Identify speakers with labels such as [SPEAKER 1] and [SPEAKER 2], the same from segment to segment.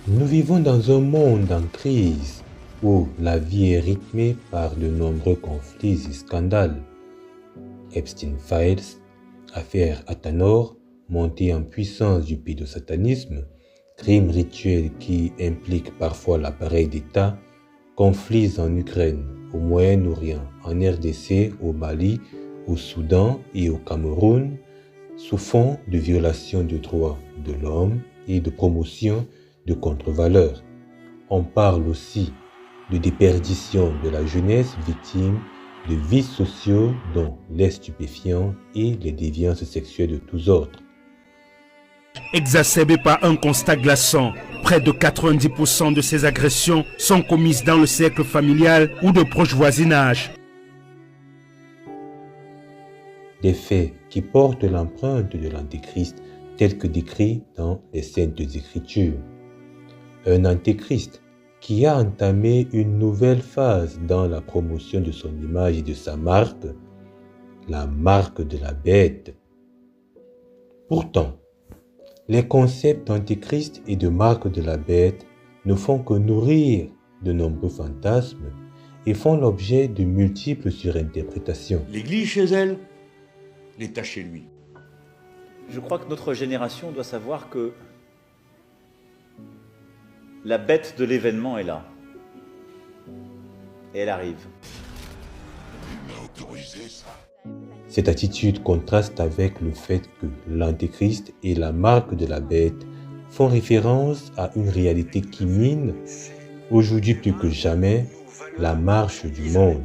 [SPEAKER 1] Nous vivons dans un monde en crise où la vie est rythmée par de nombreux conflits et scandales. Epstein Files, affaire Athanor, montée en puissance du pédosatanisme, crimes rituels qui impliquent parfois l'appareil d'État, conflits en Ukraine, au Moyen-Orient, en RDC, au Mali, au Soudan et au Cameroun, sous fond de violation des droits de l'homme et de promotion de contre-valeurs. On parle aussi de déperdition de la jeunesse victime de vices sociaux dont les stupéfiants et les déviances sexuelles de tous ordres.
[SPEAKER 2] Exacerbé par un constat glaçant, près de 90% de ces agressions sont commises dans le cercle familial ou de proches voisinages.
[SPEAKER 1] Des faits qui portent l'empreinte de l'Antéchrist tel que décrit dans les Saintes Écritures. Un Antéchrist qui a entamé une nouvelle phase dans la promotion de son image et de sa marque, la marque de la bête. Pourtant, les concepts d'Antéchrist et de marque de la bête ne font que nourrir de nombreux fantasmes et font l'objet de multiples surinterprétations.
[SPEAKER 3] L'Église chez elle, l'État chez lui.
[SPEAKER 4] Je crois que notre génération doit savoir que la bête de l'événement est là. Et elle arrive.
[SPEAKER 3] Il m'a autorisé ça.
[SPEAKER 1] Cette attitude contraste avec le fait que l'Antéchrist et la marque de la bête font référence à une réalité qui mine, aujourd'hui plus que jamais, la marche du monde.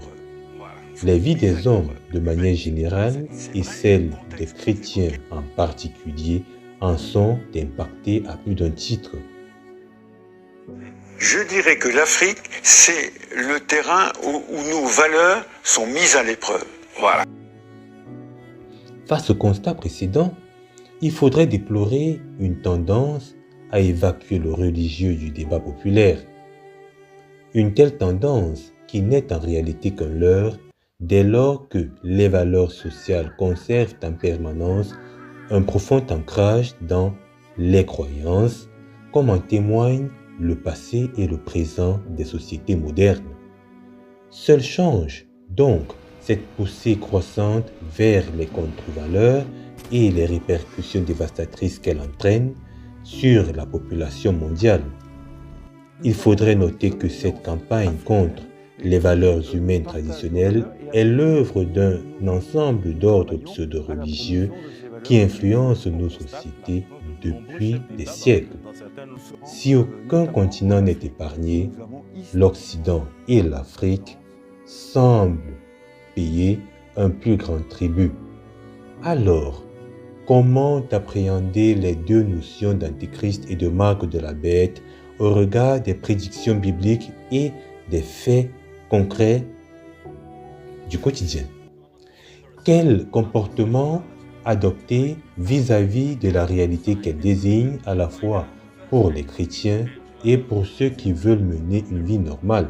[SPEAKER 1] Les vies des hommes de manière générale et celles des chrétiens en particulier en sont impactées à plus d'un titre.
[SPEAKER 5] Je dirais que l'Afrique, c'est le terrain où nos valeurs sont mises à l'épreuve. Voilà.
[SPEAKER 1] Face au constat précédent, il faudrait déplorer une tendance à évacuer le religieux du débat populaire. Une telle tendance qui n'est en réalité qu'un leurre dès lors que les valeurs sociales conservent en permanence un profond ancrage dans les croyances, comme en témoignent le passé et le présent des sociétés modernes. Seul change donc cette poussée croissante vers les contre-valeurs et les répercussions dévastatrices qu'elle entraîne sur la population mondiale. Il faudrait noter que cette campagne contre les valeurs humaines traditionnelles est l'œuvre d'un ensemble d'ordres pseudo-religieux qui influencent nos sociétés depuis des siècles. Si aucun continent n'est épargné, l'Occident et l'Afrique semblent payer un plus grand tribut. Alors, comment appréhender les deux notions d'Antéchrist et de marque de la bête au regard des prédictions bibliques et des faits concrets du quotidien? Quel comportement adopter vis-à-vis de la réalité qu'elle désigne à la fois pour les chrétiens et pour ceux qui veulent mener une vie normale?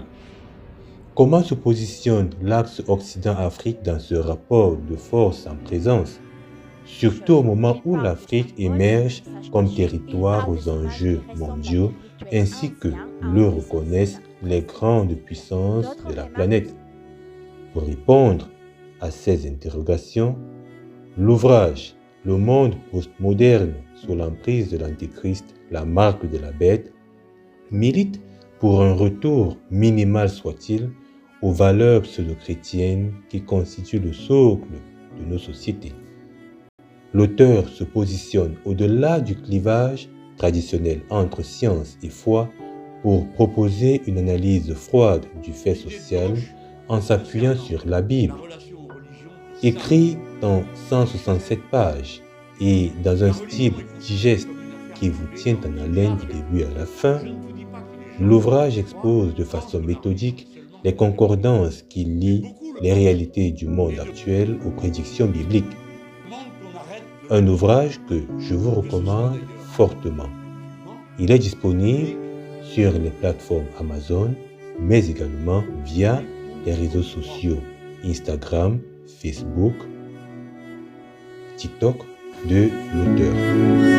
[SPEAKER 1] Comment se positionne l'axe Occident-Afrique dans ce rapport de force en présence, surtout au moment où l'Afrique émerge comme territoire aux enjeux mondiaux ainsi que le reconnaissent les grandes puissances de la planète? Pour répondre à ces interrogations, l'ouvrage « Le monde postmoderne sous l'emprise de l'Antéchrist, la marque de la bête » milite pour un retour minimal soit-il aux valeurs pseudo-chrétiennes qui constituent le socle de nos sociétés. L'auteur se positionne au-delà du clivage traditionnel entre science et foi pour proposer une analyse froide du fait social en s'appuyant sur la Bible. Écrit en 167 pages et dans un style digeste qui vous tient en haleine du début à la fin, l'ouvrage expose de façon méthodique les concordances qui lient les réalités du monde actuel aux prédictions bibliques. Un ouvrage que je vous recommande fortement. Il est disponible sur les plateformes Amazon, mais également via les réseaux sociaux Instagram, Facebook, TikTok de l'auteur.